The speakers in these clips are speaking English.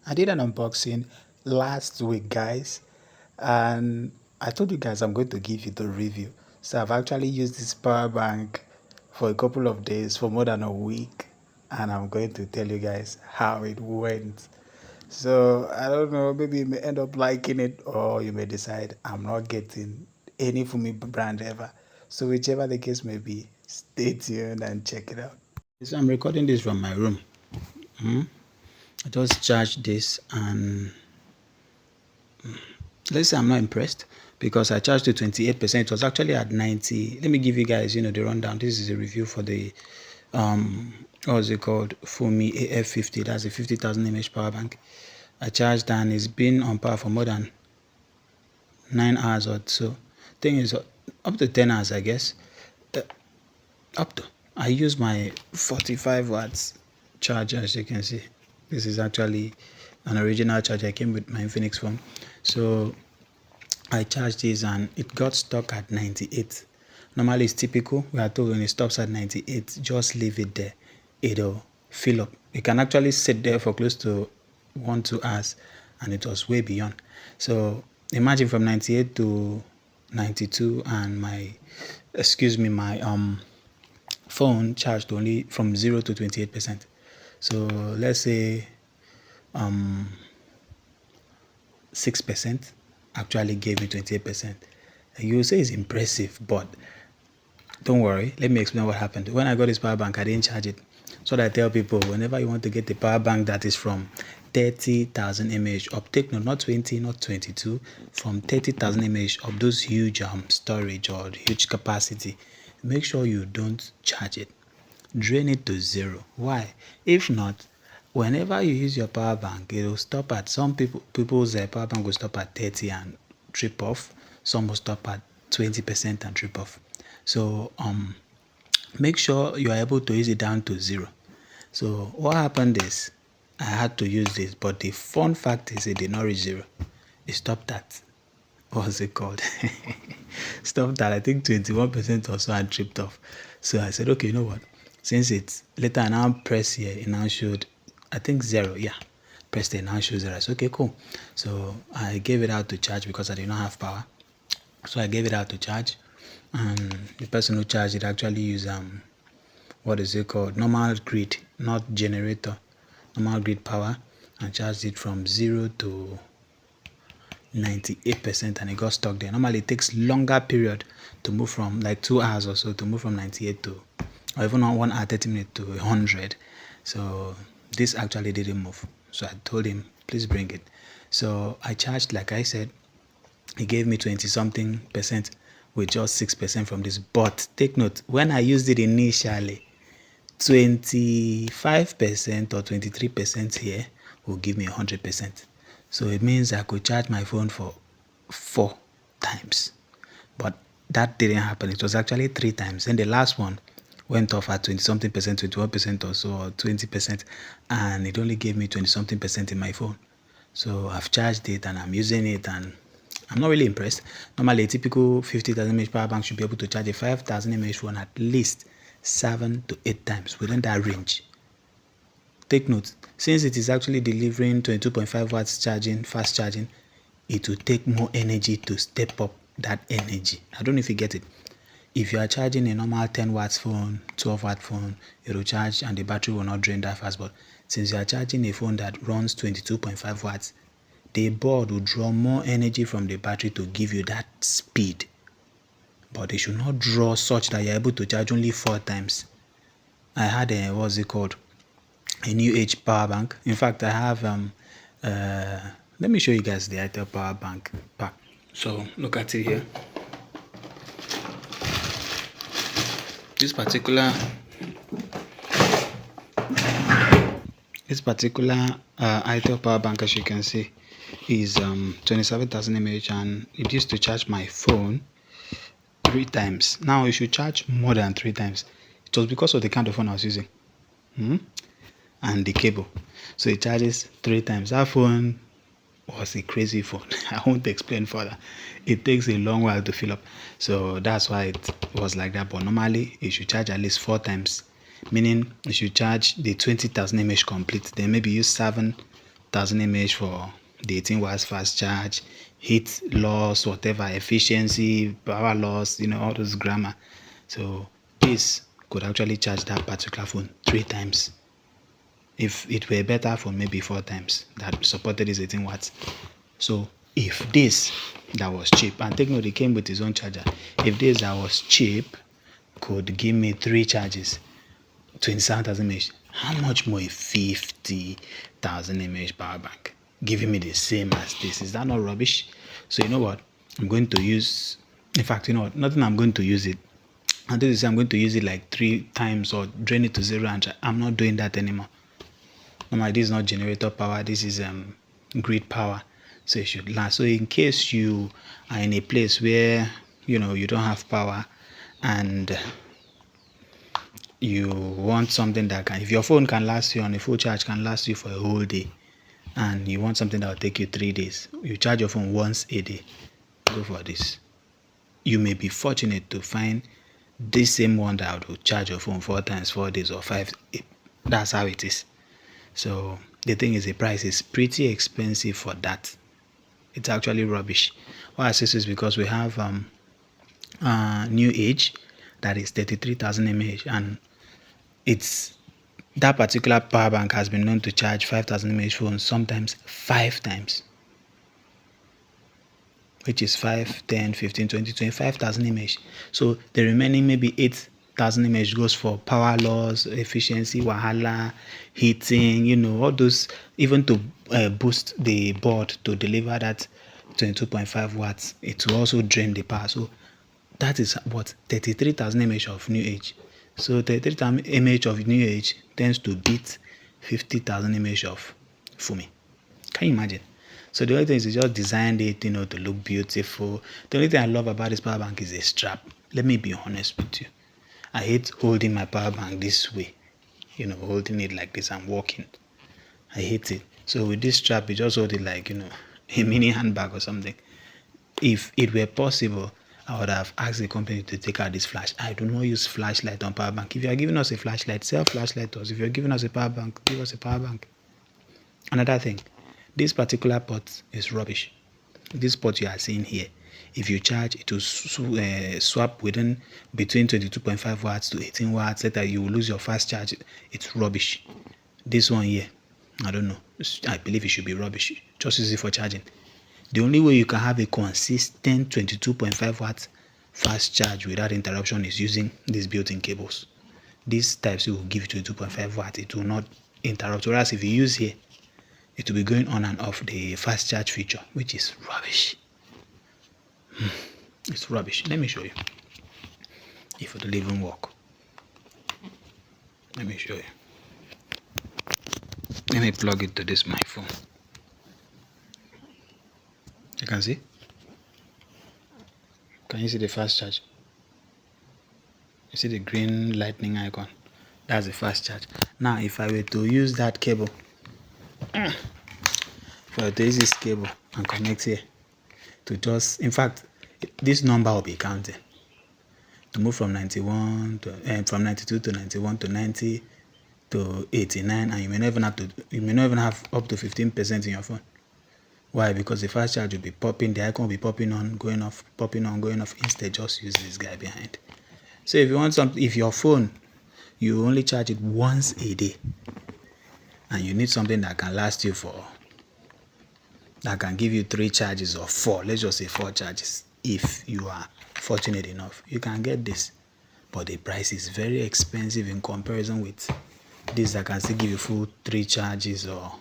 I did an unboxing last week, guys, and I told you guys I'm going to give you the review. So I've actually used this power bank for a couple of days, for more than a week, and I'm going to tell you guys how it went. So I don't know, maybe you may end up liking it, or you may decide I'm not getting any Foomee brand ever. So whichever the case may be, stay tuned and check it out. So I'm recording this from my room. I just charged this, and let's say I'm not impressed because I charged to 28%. It was actually at 90. Let me give you guys, the rundown. This is a review for the what's it called, Foomee AF50. That's a 50,000 mAh power bank. I charged and it's been on power for more than 9 hours or so. Thing is, up to 10 hours, I guess. Up to. I use my 45 watts charger, as you can see. This is actually an original charger. I came with my Infinix phone. So I charged this and it got stuck at 98. Normally it's typical. We are told when it stops at 98, just leave it there. It'll fill up. It can actually sit there for close to 1-2 hours, and it was way beyond. So imagine from 98 to 92, and my phone charged only from 0 to 28%. So let's say 6% actually gave me 28%. You will say it's impressive, but don't worry, let me explain what happened. When I got this power bank, I didn't charge it. So I tell people, whenever you want to get a power bank that is from 30,000 mAh up, take note, not 20, not 22, from 30,000 mAh up, those huge storage or huge capacity, make sure you don't charge it. Drain it to 0. Why? If not, whenever you use your power bank, it will stop at people's power bank will stop at 30 and trip off. Some will stop at 20% and trip off. So make sure you are able to use it down to 0. So what happened is I had to use this, but the fun fact is it did not reach 0. It stopped at, what's it called? Stopped at I think 21% or so and tripped off. So I said, okay, you know what? Since it's later, I now press here, it now showed, I think 0. Yeah, pressed it, now shows 0. I said, okay, cool. So I gave it out to charge because I did not have power. So I gave it out to charge, and the person who charged it actually used what is it called, normal grid, not generator, normal grid power, and charged it from 0 to 98%, and it got stuck there. Normally it takes longer period to move from, like 2 hours or so, to move from 98 to, or even 1 hour 30 minutes to 100. So this actually didn't move. So I told him, please bring it. So I charged, like I said, he gave me 20 something percent with just 6% from this. But take note, when I used it initially, 25% or 23% here will give me 100%. So it means I could charge my phone for 4 times. But that didn't happen. It was actually 3 times. And the last one went off at 20 something percent, 21% or so, or 20%, and it only gave me 20 something percent in my phone. So I've charged it and I'm using it, and I'm not really impressed. Normally a typical 50,000 mAh power bank should be able to charge a 5,000 mAh phone at least 7 to 8 times, within that range. Take note, since it is actually delivering 22.5 watts charging, fast charging, it will take more energy to step up that energy. I don't know if you get it. If you are charging a normal 10 watts phone, 12 watt phone, it will charge and the battery will not drain that fast. But since you are charging a phone that runs 22.5 watts, the board will draw more energy from the battery to give you that speed. But it should not draw such that you're able to charge only 4 times. I had a, what's it called, a new age power bank. In fact, I have let me show you guys the ITEL power bank pack. So look at it here. This particular ITEL power bank, as you can see, is 27,000 mAh, and it used to charge my phone 3 times. Now you should charge more than 3 times. It was because of the kind of phone I was using and the cable. So it charges 3 times. That phone was a crazy phone. I won't explain further. It takes a long while to fill up. So that's why it was like that. But normally it should charge at least 4 times. Meaning you should charge the 20,000 mAh complete. Then maybe use 7 1000 mAh for the 18 watts fast charge, heat loss, whatever, efficiency, power loss, all those grammar. So this could actually charge that particular phone 3 times. If it were a better phone, maybe 4 times that supported this 18 watts. So if this that was cheap, and take note, it came with his own charger. If this that was cheap could give me 3 charges, 27,000 mAh, how much more a 50,000 mAh power bank giving me the same as this? Is that not rubbish? So you know what? I'm going to use, in fact, you know what? Nothing I'm going to use it. I do this, I'm going to use it like 3 times or drain it to 0 and try. I'm not doing that anymore. Normally, this is not generator power, this is grid power. So it should last. So in case you are in a place where you don't have power and you want something that can, if your phone can last you on a full charge, can last you for a whole day, and you want something that will take you 3 days, you charge your phone once a day, go for this. You may be fortunate to find this same one that will charge your phone 4 times, 4 days or 5. That's how it is. So the thing is, the price is pretty expensive for that. It's actually rubbish. Why I say this is because we have new age that is 33,000 mAh, and it's that particular power bank has been known to charge 5,000 mAh phones sometimes 5 times, which is 5, 10, 15, 20, 25,000 mAh. So the remaining maybe 8,000 mAh goes for power loss, efficiency, wahala, heating, all those, even to boost the board to deliver that 22.5 watts. It will also drain the power. So that is what 33,000 mAh of new age. So 33,000 mAh of new age tends to beat 50,000 mAh of Foomee. Can you imagine? So the only thing is just designed it, to look beautiful. The only thing I love about this power bank is the strap. Let me be honest with you. I hate holding my power bank this way. Holding it like this and walking. I hate it. So with this strap, you just hold it like, a mini handbag or something. If it were possible, I would have asked the company to take out this flash. I do not use flashlight on power bank. If you are giving us a flashlight, sell flashlight to us. If you're giving us a power bank, give us a power bank. Another thing, this particular port is rubbish. This port you are seeing here, if you charge, it will swap between 22.5 watts to 18 watts. Later, you will lose your fast charge. It's rubbish. This one here, I don't know. I believe it should be rubbish. Just use it for charging. The only way you can have a consistent 22.5 watts fast charge without interruption is using these built-in cables. These types will give you 22.5 watts. It will not interrupt. Whereas if you use here, it will be going on and off the fast charge feature, which is rubbish. It's rubbish. Let me show you if it will even work. Let me show you. Let me plug it to this my phone. You can see? Can you see the fast charge? You see the green lightning icon? That's the fast charge. Now, if I were to use that cable, if I were to use this cable and connect here to just, in fact, this number will be counting to move from 91 to from 92 to 91 to 90 to 89, and you may not even have up to 15% in your phone. Why? Because the fast charge will be popping, the icon will be popping on, going off, popping on, going off. Instead, just use this guy behind. So if you want something, if your phone, you only charge it once a day, and you need something that can last you that can give you 3 charges or 4, let's just say 4 charges. If you are fortunate enough, you can get this, but the price is very expensive in comparison with this that can still give you full 3 charges or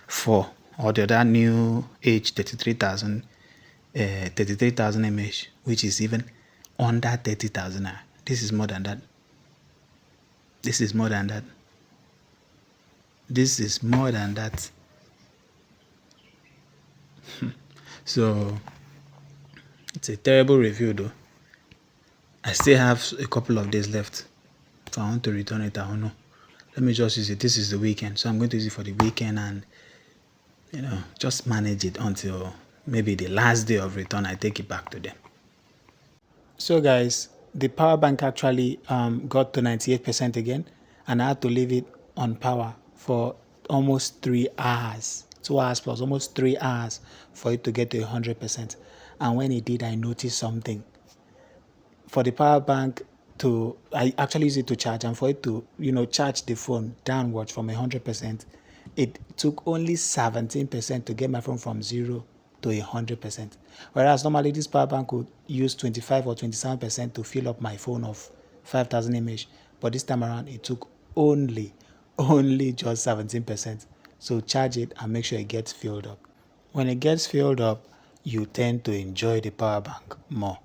4. Or the other new age 33,000 mAh, which is even under 30,000. This is more than that. This is more than that. This is more than that. So it's a terrible review though. I still have a couple of days left. If I want to return it, I don't know. Let me just use it. This is the weekend, so I'm going to use it for the weekend and just manage it until maybe the last day of return. I take it back to them. So guys, the power bank actually got to 98% again, and I had to leave it on power for almost 3 hours. 2 hours plus almost 3 hours for it to get to 100%. And when it did, I noticed something. For the power bank to, I actually use it to charge, and for it to, charge the phone downwards from 100%, it took only 17% to get my phone from 0 to 100%. Whereas normally this power bank would use 25 or 27% to fill up my phone of 5,000 mAh. But this time around, it took only just 17%. So charge it and make sure it gets filled up. When it gets filled up, you tend to enjoy the power bank more.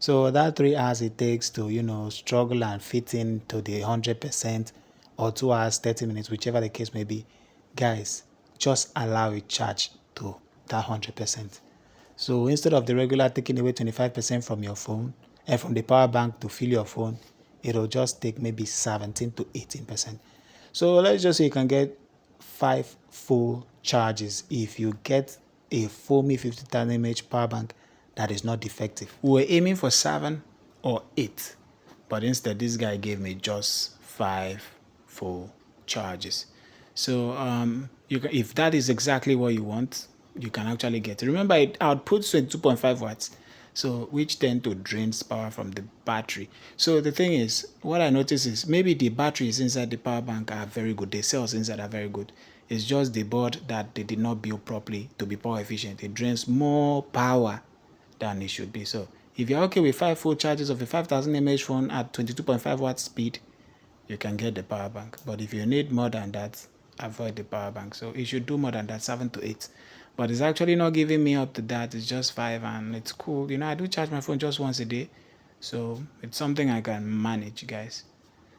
So that 3 hours it takes to, struggle and fit into the 100% or 2 hours, 30 minutes, whichever the case may be, guys, just allow it charge to that 100%. So instead of the regular taking away 25% from your phone and from the power bank to fill your phone, it'll just take maybe 17 to 18%. So let's just say you can get 5 full charges if you get a Foomee 50,000 mAh power bank that is not defective. We were aiming for 7 or 8, but instead this guy gave me just 5 full charges. So if that is exactly what you want, you can actually get it. Remember, it outputs 22.5 watts, so which tend to drain power from the battery. So the thing is, what I notice is maybe the batteries inside the power bank are very good. The cells inside are very good. It's just the board that they did not build properly to be power efficient. It drains more power than it should be. So if you're okay with 5 full charges of a 5,000 mAh phone at 22.5 watt speed, you can get the power bank. But if you need more than that, avoid the power bank. So it should do more than that, 7 to 8. But it's actually not giving me up to that. It's just 5, and it's cool. I do charge my phone just once a day, so it's something I can manage, guys.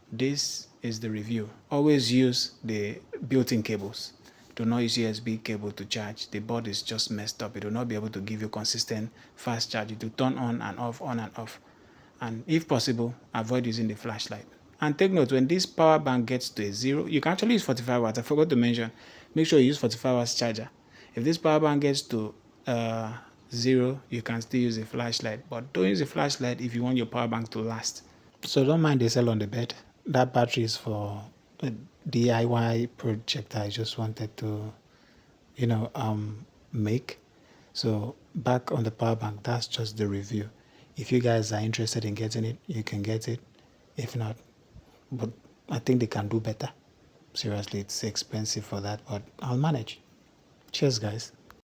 This is the review. Always use the built-in cables. Do not use USB cable to charge. The board is just messed up. It will not be able to give you consistent fast charge. It will turn on and off, on and off. And if possible, avoid using the flashlight. And take note, when this power bank gets to a 0, you can actually use 45 watts. I forgot to mention, make sure you use 45 watts charger. If this power bank gets to 0, you can still use a flashlight. But don't use a flashlight if you want your power bank to last. So don't mind the cell on the bed. That battery is for a DIY project I just wanted to, make. So back on the power bank, that's just the review. If you guys are interested in getting it, you can get it. If not, but I think they can do better. Seriously, it's expensive for that, but I'll manage. Cheers, guys.